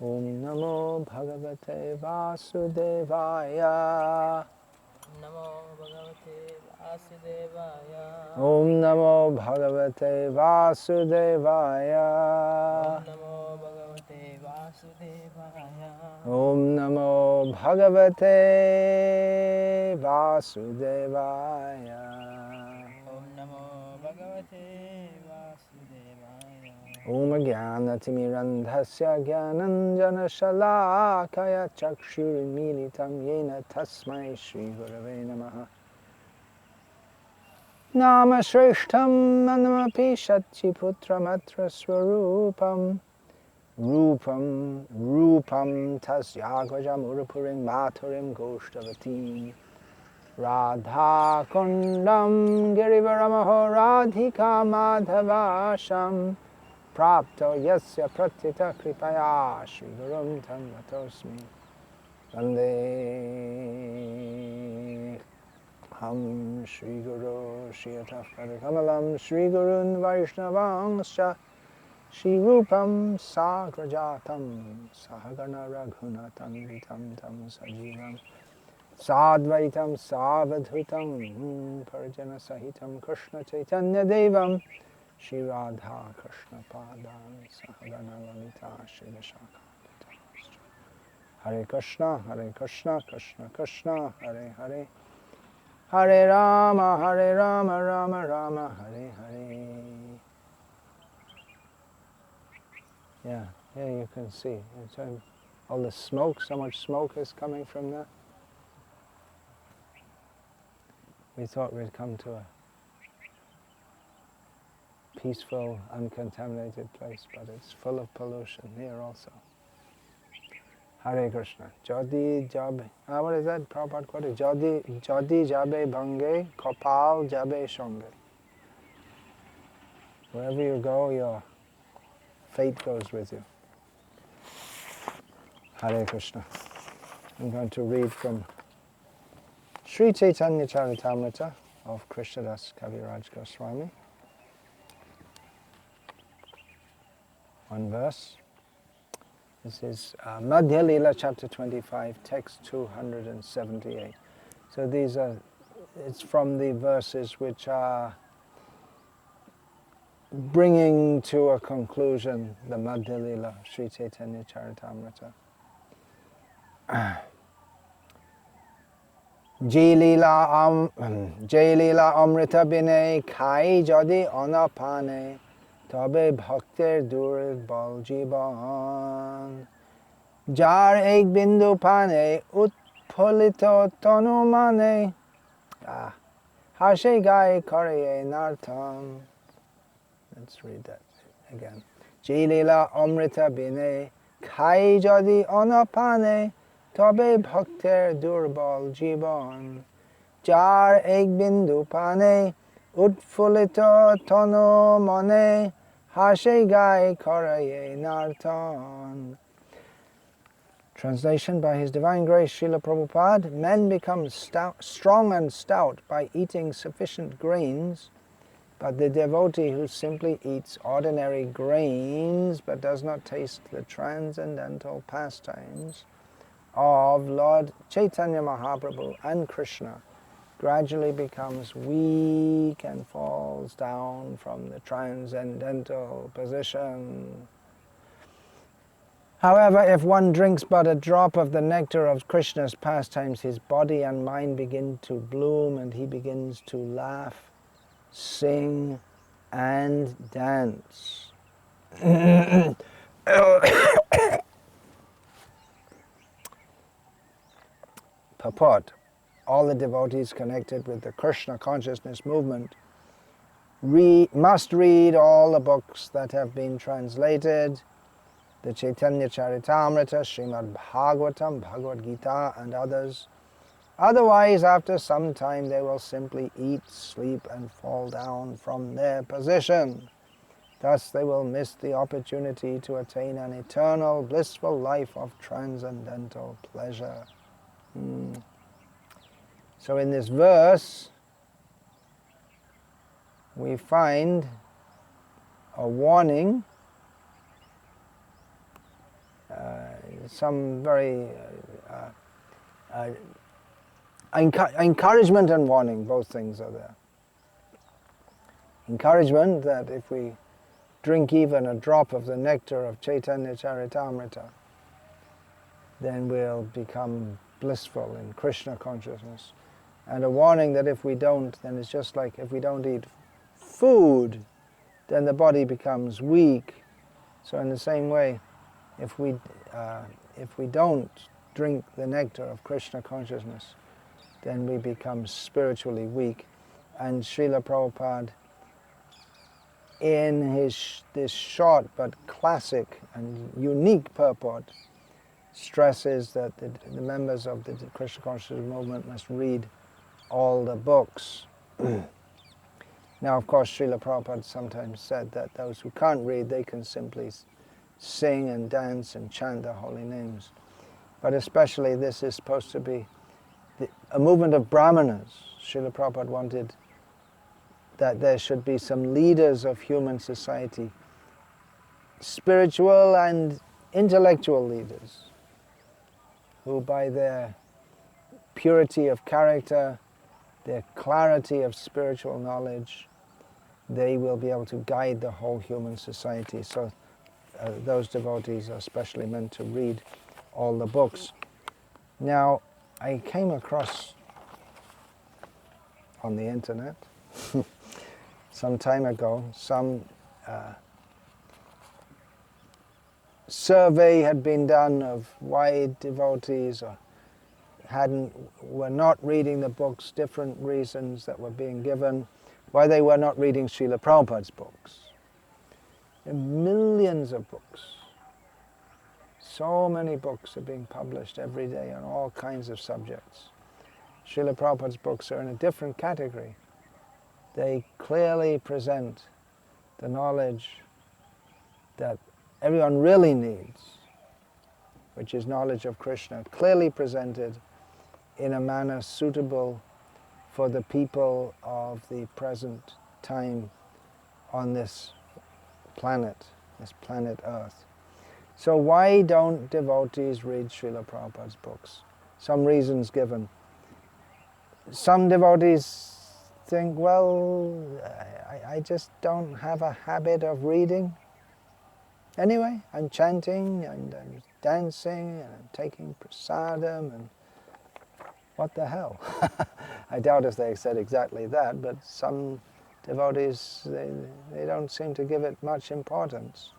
Om Namo Bhagavate Vasudevaya. Namo Bhagavate Vasudevaya. Om Namo Bhagavate Vasudevaya. Namo Bhagavate Vasudevaya. Om Namo Bhagavate Vasudevaya. Om Namo Bhagavate Vasudevaya. Om Jnanatimidandhasya Jnananjana Shalakaya Chakshurmilitam Yena Tasmai Shri Gurave Namaha. Nama Shrishtam Manamapi Shachiputramatra Swarupam Rupam Tasyagvajam Urupurim Maturim Goshtavati Radha Kundam Girivaramaho Radhika Madhavasham Prapto Yasya Pratita Kripaya Shri Gurum Tanmatosmi Vande Ham Shri Guru Shri Atafkara Kamalam Shri Gurun Vaishnavangscha Shri Rupam Sagrajatam Sahagana Raghunatam Vitam Tam Sajivam Sadvaitam Savadhutam Parjana Sahitam Krishna Chaitanya Devam Shri Radha Krishna Padan Sahagana Lalita Shri Vishaka Hare Krishna, Krishna Krishna, Hare Hare Hare Rama, Rama Rama, Hare Hare. Yeah, here you can see. All the smoke, so much smoke is coming from there. We thought we'd come to a peaceful, uncontaminated place, but it's full of pollution here also. Hare Krishna. Jadi jabe. What is that? Prabhupada quoted. Jadi jabe bhange, kopal jabe shonge. Wherever you go, your fate goes with you. Hare Krishna. I'm going to read from Sri Caitanya-caritamrta of Krishnadas Kaviraj Goswami. One verse. This is Madhya Lila chapter 25, text 278. So it's from the verses which are bringing to a conclusion the Madhya Lila, Sri Caitanya-caritamrta. Jai Lila Amrita Bine Kai Jadi Anapane Tabe Bhakter Durbal Jiban Jar Ek Bindu Pane Utpulito Tonu Mane Hashe Gai Kariye Nartam. Let's read that again. Jai Lila Amrita Bine Kai Jadi Anapane Tabe Bhakter Durbal Jiban Jar Ek Bindu Pane Utpulito Tono Mane Hashe Gai Karaye Nartan. Translation by His Divine Grace Srila Prabhupada. Men become strong and stout by eating sufficient grains, but the devotee who simply eats ordinary grains but does not taste the transcendental pastimes of Lord Chaitanya Mahaprabhu and Krishna gradually becomes weak and falls down from the transcendental position. However, if one drinks but a drop of the nectar of Krishna's pastimes, his body and mind begin to bloom and he begins to laugh, sing, and dance. Purport. All the devotees connected with the Krishna consciousness movement must read all the books that have been translated, the Caitanya-caritamrta, Srimad Bhagavatam, Bhagavad Gita, and others. Otherwise, after some time, they will simply eat, sleep, and fall down from their position. Thus, they will miss the opportunity to attain an eternal, blissful life of transcendental pleasure. So in this verse, we find a warning some very encouragement and warning, both things are there. Encouragement that if we drink even a drop of the nectar of Caitanya-caritamrta, then we'll become blissful in Krishna consciousness. And a warning that if we don't, then it's just like if we don't eat food, then the body becomes weak. So in the same way, if we don't drink the nectar of Krishna consciousness, then we become spiritually weak. And Srila Prabhupada, in this short but classic and unique purport, stresses that the members of the Krishna consciousness movement must read all the books. Now, of course, Srila Prabhupada sometimes said that those who can't read, they can simply sing and dance and chant the holy names. But especially this is supposed to be a movement of brahmanas. Srila Prabhupada wanted that there should be some leaders of human society, spiritual and intellectual leaders, who by their purity of character, their clarity of spiritual knowledge, they will be able to guide the whole human society. So those devotees are especially meant to read all the books. Now, I came across on the internet some time ago, some survey had been done of why devotees were not reading the books, different reasons that were being given, why they were not reading Srila Prabhupada's books. There are millions of books. So many books are being published every day on all kinds of subjects. Srila Prabhupada's books are in a different category. They clearly present the knowledge that everyone really needs, which is knowledge of Krishna, clearly presented in a manner suitable for the people of the present time on this planet Earth. So why don't devotees read Srila Prabhupada's books? Some reasons given. Some devotees think, well, I just don't have a habit of reading. Anyway, I'm chanting and I'm dancing and I'm taking prasadam and what the hell? I doubt if they said exactly that, but some devotees, they don't seem to give it much importance.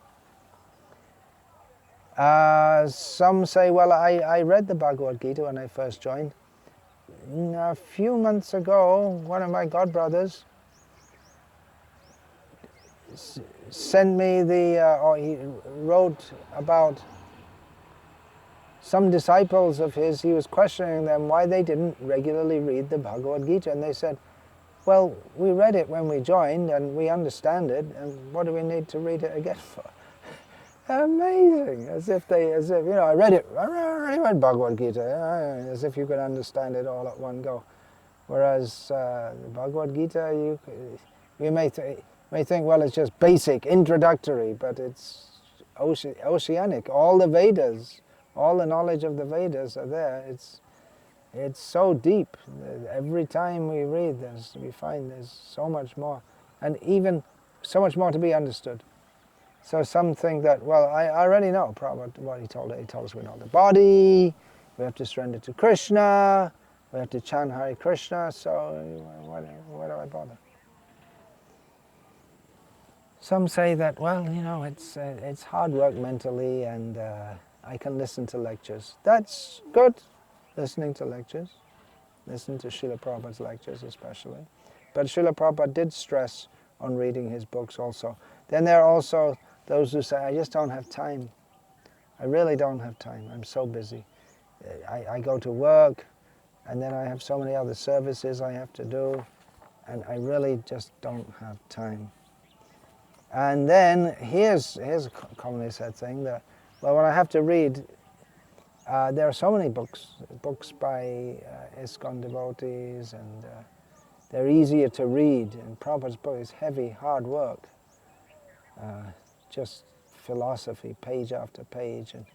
Some say, well, I read the Bhagavad Gita when I first joined. A few months ago, one of my godbrothers sent me or he wrote about some disciples of his. He was questioning them why they didn't regularly read the Bhagavad Gita, and they said, well, we read it when we joined and we understand it, and what do we need to read it again for? Amazing, as if I read it, I read Bhagavad Gita, as if you could understand it all at one go. Whereas the Bhagavad Gita, you may think, well, it's just basic, introductory, but it's oceanic. All the Vedas, all the knowledge of the Vedas are there. It's so deep. Every time we read this, we find there's so much more, and even so much more to be understood. So some think that, well, I already know Prabhupada, what he told us. He told us we're not the body, we have to surrender to Krishna, we have to chant Hare Krishna, so why do I bother? Some say that, well, it's hard work mentally and I can listen to lectures. That's good, listening to lectures. Listen to Srila Prabhupada's lectures especially. But Srila Prabhupada did stress on reading his books also. Then there are also those who say, I just don't have time. I really don't have time. I'm so busy. I go to work, and then I have so many other services I have to do, and I really just don't have time. And then here's a commonly said thing that, well, when I have to read, there are so many books by ISKCON devotees, and they're easier to read. And Prabhupada's book is heavy, hard work. Just philosophy, page after page, and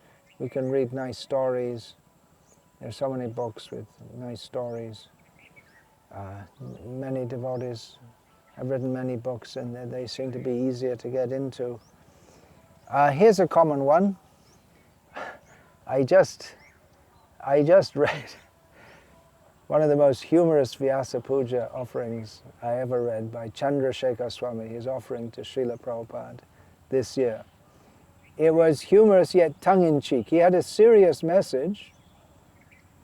We can read nice stories. There's so many books with nice stories. Many devotees have written many books, and they seem to be easier to get into. Here's a common one. I just read one of the most humorous Vyasa Puja offerings I ever read by Chandrasekhar Swami, his offering to Srila Prabhupada this year. It was humorous yet tongue-in-cheek. He had a serious message,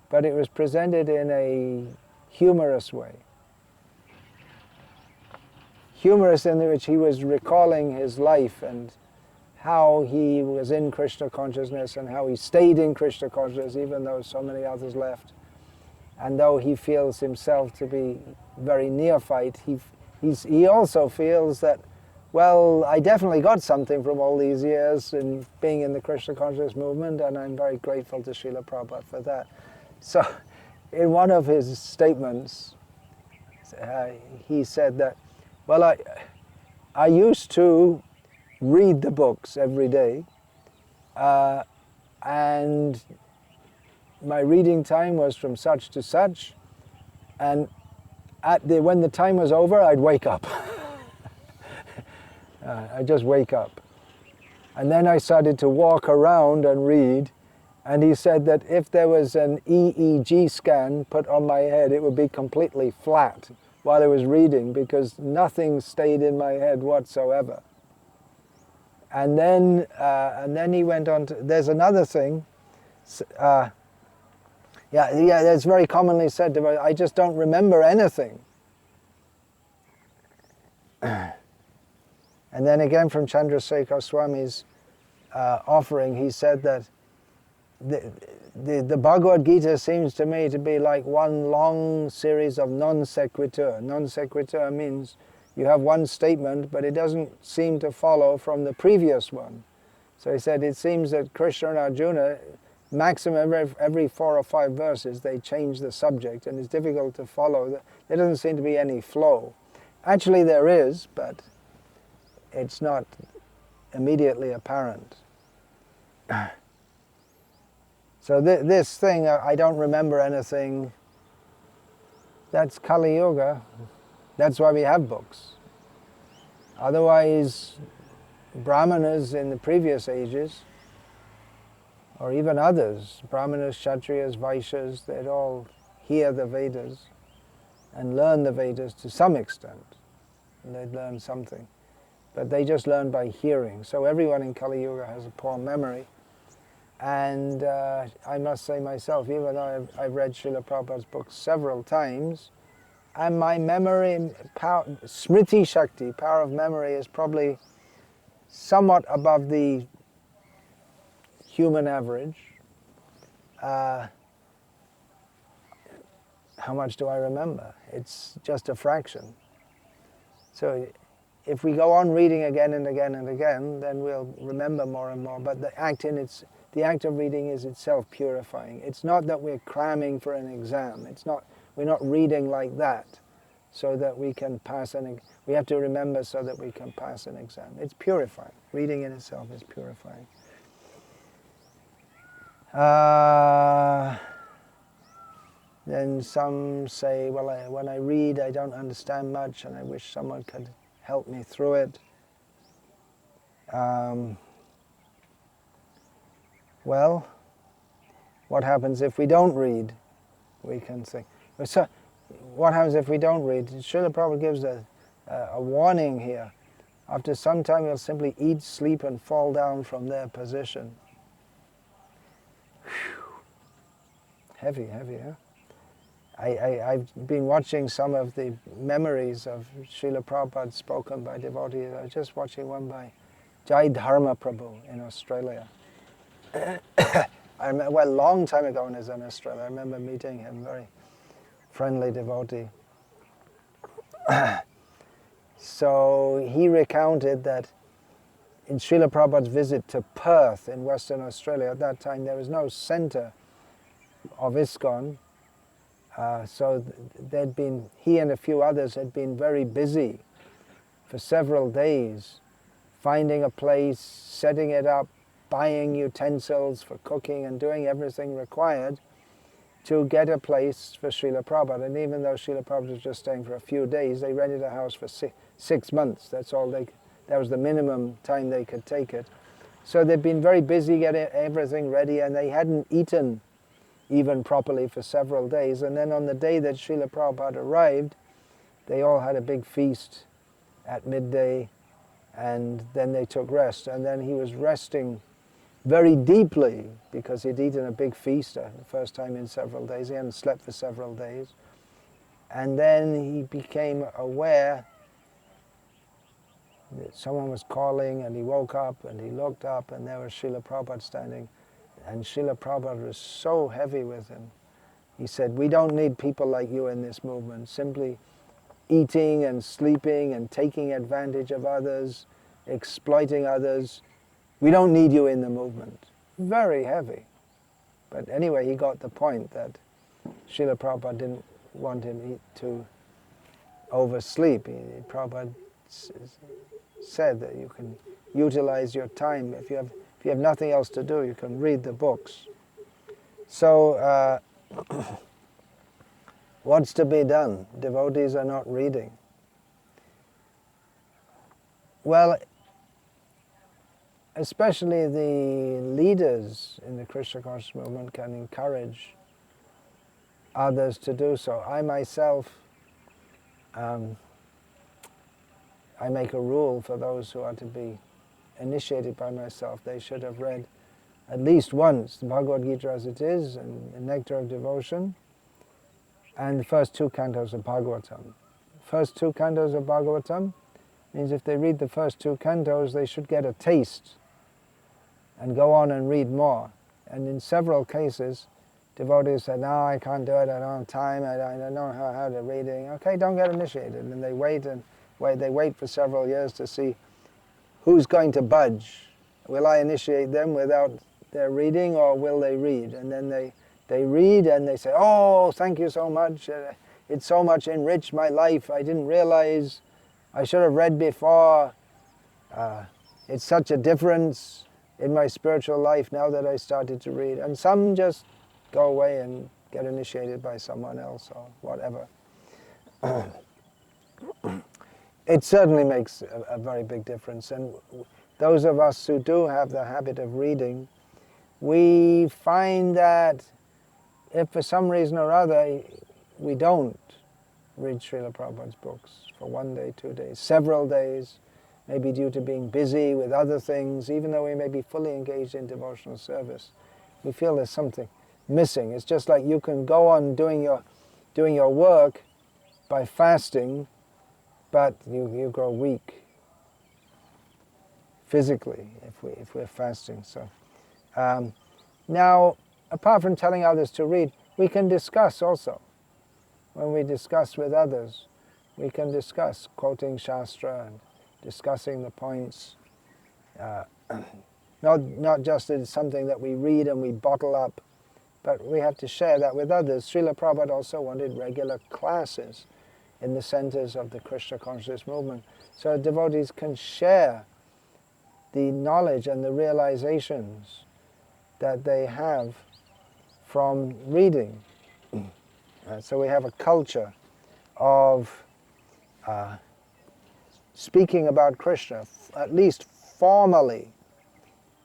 but it was presented in a humorous way. Humorous in which he was recalling his life and how he was in Krishna consciousness and how he stayed in Krishna consciousness even though so many others left. And though he feels himself to be very neophyte, he also feels that, well, I definitely got something from all these years in being in the Krishna consciousness movement, and I'm very grateful to Srila Prabhupada for that. So in one of his statements, he said that, well, I used to read the books every day, and my reading time was from such to such, and when the time was over, I'd wake up. I'd just wake up. And then I started to walk around and read, and he said that if there was an EEG scan put on my head, it would be completely flat while I was reading, because nothing stayed in my head whatsoever. And then he went on to, there's another thing, that's very commonly said, I just don't remember anything. And then again from Chandrasekhar Swami's offering, he said that the Bhagavad Gita seems to me to be like one long series of non sequitur. Non sequitur means you have one statement, but it doesn't seem to follow from the previous one. So he said it seems that Krishna and Arjuna, maximum every 4 or 5 verses, they change the subject, and it's difficult to follow. There doesn't seem to be any flow. Actually there is, but it's not immediately apparent. So this thing, I don't remember anything, that's Kali Yuga. That's why we have books. Otherwise, Brahmanas in the previous ages, or even others, Brahmanas, Kshatriyas, Vaishyas, they'd all hear the Vedas and learn the Vedas to some extent. And they'd learn something. But they just learn by hearing. So everyone in Kali Yuga has a poor memory. And I must say myself, even though I've read Srila Prabhupada's books several times, and my memory, smriti shakti, power of memory, is probably somewhat above the human average. How much do I remember? It's just a fraction. So if we go on reading again and again and again, then we'll remember more and more. But the act of reading is itself purifying. It's not that we're cramming for an exam. We're not reading like that so that we can pass we have to remember so that we can pass an exam. It's purifying. Reading in itself is purifying. Then some say, well, when I read, I don't understand much, and I wish someone could help me through it. Well, what happens if we don't read? We can think. So, what happens if we don't read? Srila Prabhupada gives a warning here. After some time, you'll simply eat, sleep, and fall down from their position. Whew. Heavy, huh? I've been watching some of the memories of Srila Prabhupada spoken by devotees. I was just watching one by Jai Dharma Prabhu in Australia. I remember, a long time ago when I was in Australia, I remember meeting him, very friendly devotee. So he recounted that in Srila Prabhupada's visit to Perth in Western Australia, at that time there was no center of ISKCON, so he and a few others had been very busy for several days, finding a place, setting it up, buying utensils for cooking and doing everything required to get a place for Srila Prabhupada. And even though Srila Prabhupada was just staying for a few days, they rented a house for 6 months. That was the minimum time they could take it. So they'd been very busy getting everything ready, and they hadn't eaten even properly for several days. And then on the day that Srila Prabhupada arrived, they all had a big feast at midday, and then they took rest. And then he was resting very deeply because he'd eaten a big feast the first time in several days. He hadn't slept for several days. And then he became aware that someone was calling, and he woke up and he looked up, and there was Srila Prabhupada standing. And Srila Prabhupada was so heavy with him. He said, "We don't need people like you in this movement, simply eating and sleeping and taking advantage of others, exploiting others. We don't need you in the movement." Very heavy. But anyway, he got the point that Srila Prabhupada didn't want him to oversleep. Prabhupada said that you can utilize your time. If you have nothing else to do, you can read the books. So, what's to be done? Devotees are not reading. Well, especially the leaders in the Krishna conscious movement can encourage others to do so. I myself, I make a rule for those who are to be initiated by myself. They should have read at least once the Bhagavad Gita as it is, and the Nectar of Devotion, and the first 2 cantos of Bhagavatam. First 2 cantos of Bhagavatam means if they read the first 2 cantos, they should get a taste and go on and read more. And in several cases, devotees said, "No, I can't do it, I don't have time, I don't know how to reading." Okay, don't get initiated. And they wait for several years to see who's going to budge. Will I initiate them without their reading, or will they read? And then they read and they say, "Oh, thank you so much. It so much enriched my life. I didn't realize. I should have read before. It's such a difference in my spiritual life now that I started to read." And some just go away and get initiated by someone else or whatever. It certainly makes a very big difference. And those of us who do have the habit of reading, we find that if for some reason or other we don't read Srila Prabhupada's books for 1 day, 2 days, several days, maybe due to being busy with other things, even though we may be fully engaged in devotional service, we feel there's something missing. It's just like you can go on doing your work by fasting, but you grow weak physically if we're fasting. So now, apart from telling others to read, we can discuss also. When we discuss with others, we can discuss quoting Shastra and discussing the points. Not just as something that we read and we bottle up, but we have to share that with others. Srila Prabhupada also wanted regular classes in the centers of the Krishna consciousness movement, so devotees can share the knowledge and the realizations that they have from reading. So we have a culture of speaking about Krishna, at least formally,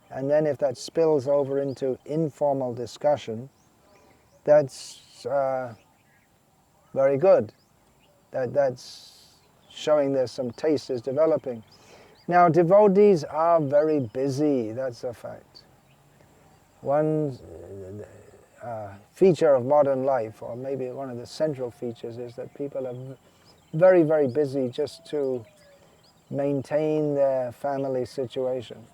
and then if that spills over into informal discussion, that's very good. That's showing there's some taste is developing. Now, devotees are very busy, that's a fact. One feature of modern life, or maybe one of the central features, is that people are very, very busy just to maintain their family situation.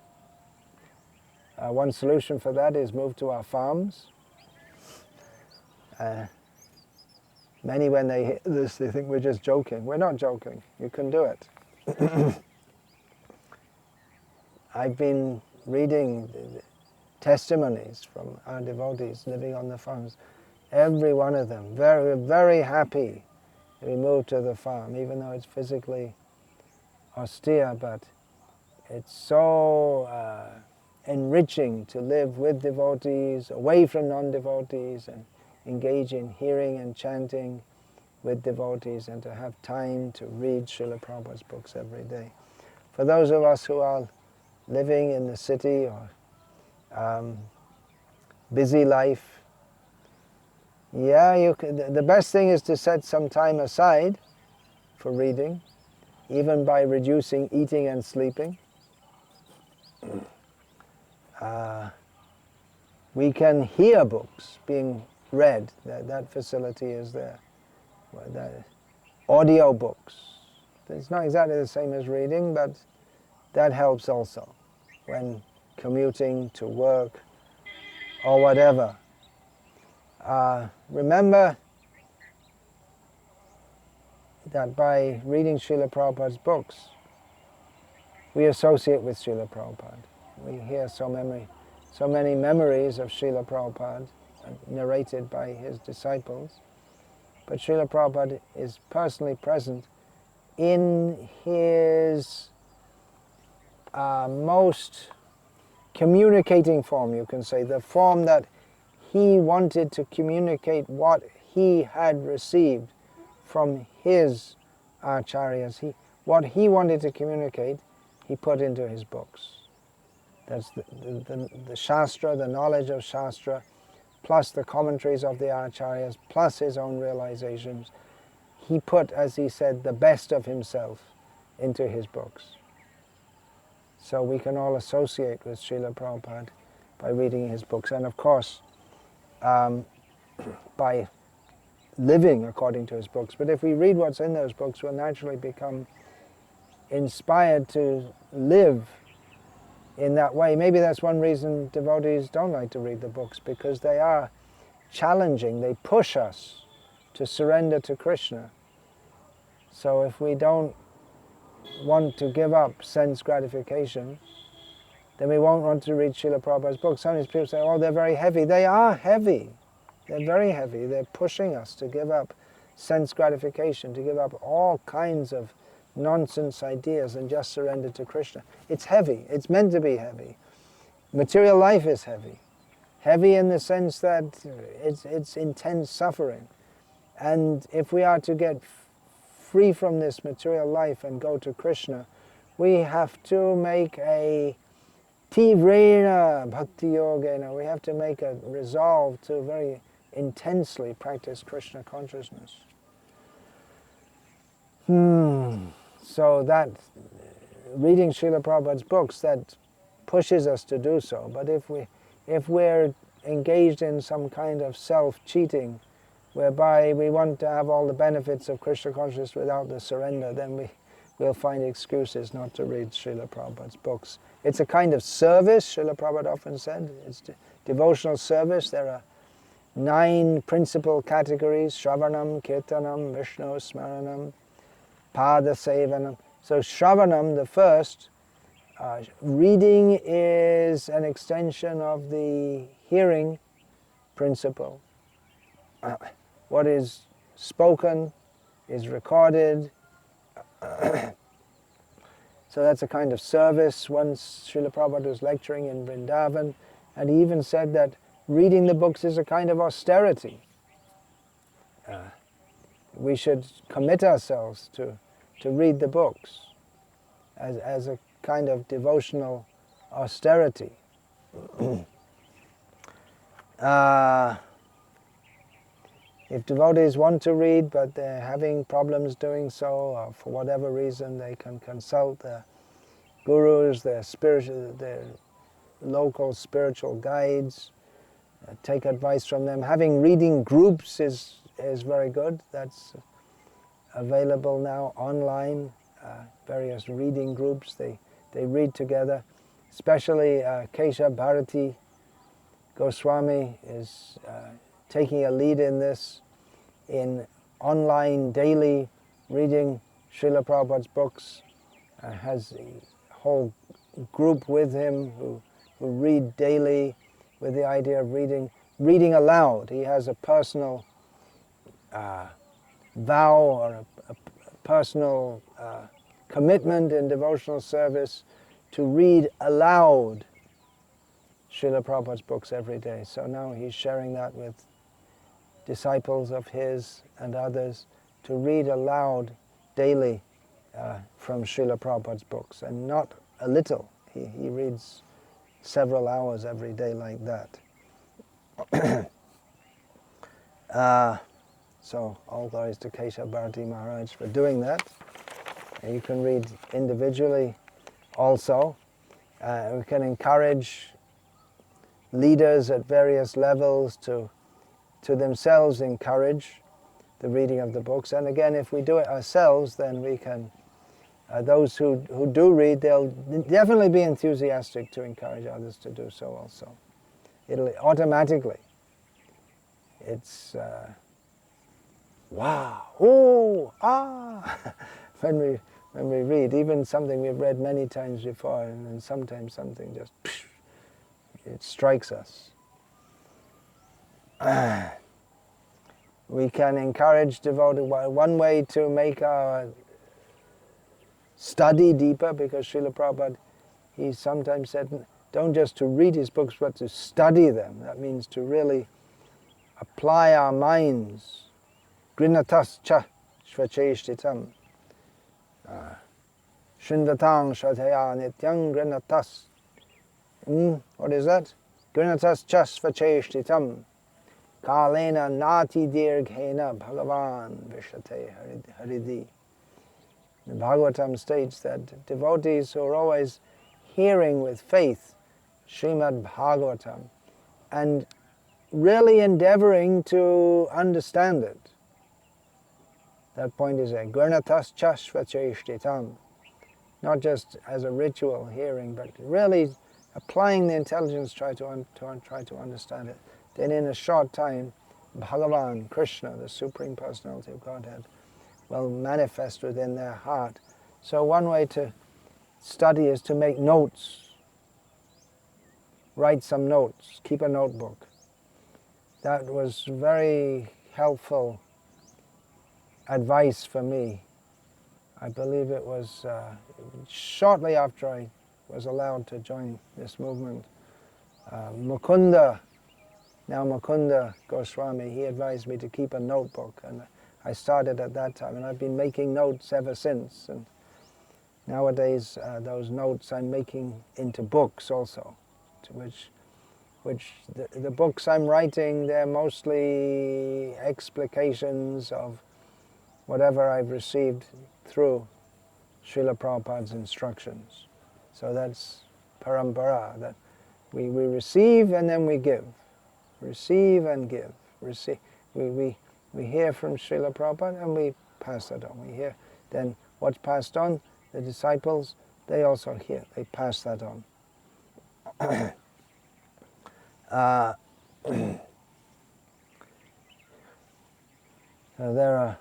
One solution for that is move to our farms. Many, when they hear this, they think we're just joking. We're not joking. You can do it. I've been reading testimonies from our devotees living on the farms. Every one of them very, very happy to be moved to the farm, even though it's physically austere, but it's so enriching to live with devotees, away from non-devotees, and engage in hearing and chanting with devotees, and to have time to read Srila Prabhupada's books every day. For those of us who are living in the city or busy life, the best thing is to set some time aside for reading, even by reducing eating and sleeping. We can hear books being read. That facility is there. Audio books. It's not exactly the same as reading, but that helps also when commuting to work or whatever. Remember that by reading Srila Prabhupada's books, we associate with Srila Prabhupada. We hear so many memories of Srila Prabhupada narrated by his disciples. But Srila Prabhupada is personally present in his most communicating form, you can say, the form that he wanted to communicate what he had received from his acharyas. What he wanted to communicate, he put into his books. That's the Shastra, the knowledge of Shastra, plus the commentaries of the acharyas, plus his own realizations. He put, as he said, the best of himself into his books. So we can all associate with Srila Prabhupada by reading his books, and of course by living according to his books. But if we read what's in those books, we'll naturally become inspired to live in that way. Maybe that's one reason devotees don't like to read the books, because they are challenging. They push us to surrender to Krishna. So if we don't want to give up sense gratification, then we won't want to read Srila Prabhupada's books. Sometimes people say, oh, they're very heavy. They are heavy. They're very heavy. They're pushing us to give up sense gratification, to give up all kinds of nonsense ideas and just surrender to Krishna. It's heavy. It's meant to be heavy. Material life is heavy. Heavy in the sense that it's intense suffering. And if we are to get free from this material life and go to Krishna, we have to make a tivrena bhakti yogena. We have to make a resolve to very intensely practice Krishna consciousness. So that reading Srila Prabhupada's books, that pushes us to do so. But if we're engaged in some kind of self-cheating, whereby we want to have all the benefits of Krishna consciousness without the surrender, then we'll find excuses not to read Srila Prabhupada's books. It's a kind of service, Srila Prabhupada often said. It's devotional service. There are 9 principal categories: Shravanam, Kirtanam, Vishnu Smaranam, Pada Sevanam. So Shravanam, the first, reading is an extension of the hearing principle. What is spoken is recorded. So that's a kind of service. Once Srila Prabhupada was lecturing in Vrindavan, and he even said that reading the books is a kind of austerity. We should commit ourselves to read the books as a kind of devotional austerity. If devotees want to read but they're having problems doing so, or for whatever reason, they can consult their gurus, their local spiritual guides, take advice from them. Having reading groups is very good. That's available now online, various reading groups. They read together. Especially Kesha Bharati Goswami is taking a lead in this, in online daily reading Srila Prabhupada's books. Has a whole group with him who read daily with the idea of reading aloud. He has a personal vow or a personal commitment in devotional service to read aloud Srila Prabhupada's books every day. So now he's sharing that with disciples of his and others to read aloud daily from Srila Prabhupada's books, and not a little. He reads several hours every day like that. So all glories to Keshav Bharati Maharaj for doing that. And you can read individually also. We can encourage leaders at various levels to themselves encourage the reading of the books. And again, if we do it ourselves, then we can, those who do read, they'll definitely be enthusiastic to encourage others to do so also. It'll automatically. It's, wow, oh, ah, when we read, even something we've read many times before, and then sometimes something just, it strikes us. We can encourage devoted, one way to make our study deeper, because Srila Prabhupada, he sometimes said, don't just to read his books, but to study them. That means to really apply our minds. Grinatas cha svacheshtitam. Shinvatang shataya nityang grinatas. What is that? Grinatas cha svacheshtitam. Kalena nati dirghena bhagavan vishate haridi. The Bhagavatam states that devotees who are always hearing with faith Srimad Bhagavatam and really endeavoring to understand it. That point is a gurnatas chashvacheshtitam, not just as a ritual hearing, but really applying the intelligence, try to understand it. Then in a short time, Bhagavan, Krishna, the Supreme Personality of Godhead, will manifest within their heart. So one way to study is to make notes. Write some notes, keep a notebook. That was very helpful advice for me. I believe it was shortly after I was allowed to join this movement. Mukunda Goswami, he advised me to keep a notebook, and I started at that time, and I've been making notes ever since. And nowadays, those notes I'm making into books also, to which the books I'm writing, they're mostly explications of whatever I've received through Srila Prabhupada's instructions. So that's parampara, that we receive and then we give. Receive and give. We hear from Srila Prabhupada and we pass that on. We hear, then what's passed on, the disciples, they also hear, they pass that on. So there are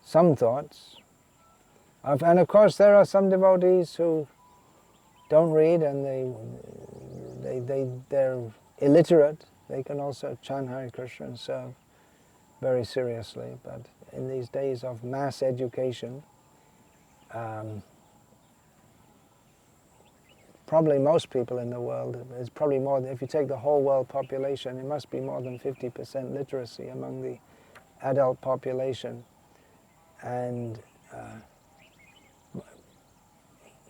some thoughts. And of course there are some devotees who don't read and they're illiterate. They can also chant Hare Krishna and serve very seriously. But in these days of mass education, probably most people in the world, it's probably more than, if you take the whole world population, it must be more than 50% literacy among the adult population. And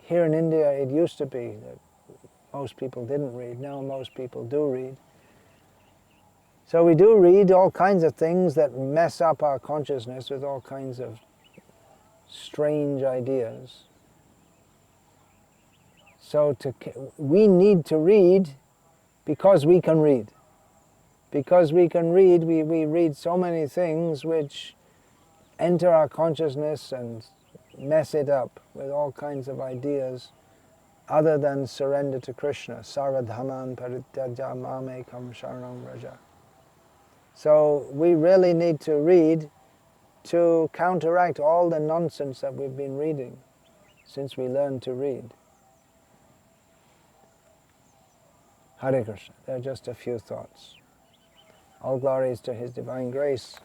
here in India it used to be that most people didn't read. Now most people do read. So we do read all kinds of things that mess up our consciousness with all kinds of strange ideas. So we need to read because we can read. Because we can read, we read so many things which enter our consciousness and mess it up with all kinds of ideas other than surrender to Krishna. Sarvadhaman parityaja mamekam sharanam vraja. So we really need to read to counteract all the nonsense that we've been reading since we learned to read. Hare Krishna. There are just a few thoughts. All glories to His Divine Grace.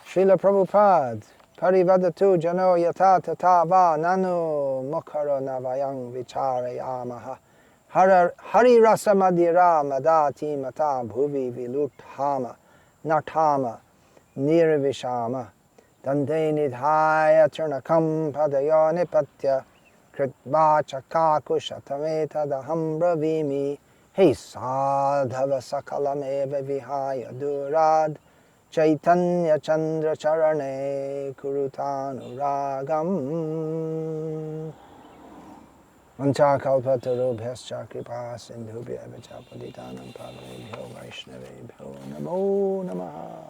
Srila Prabhupada, parivadatu jano yata tata va nanu mukhara navayang vicharayamaha Hari rasa madhira madati mata bhuvi viluthama nartama nirvishama dante nidhaya turnakam padayo nipatya kritvacha kakushatameta daham bravimi he sadhava sakalameva vihaya durad Caitanya-caritamrta kurutanuragam Vanchakalpatarubhyascha kripa sindhubhya vicha patitanam pavanebhyo vaishnavebhyo namo namaha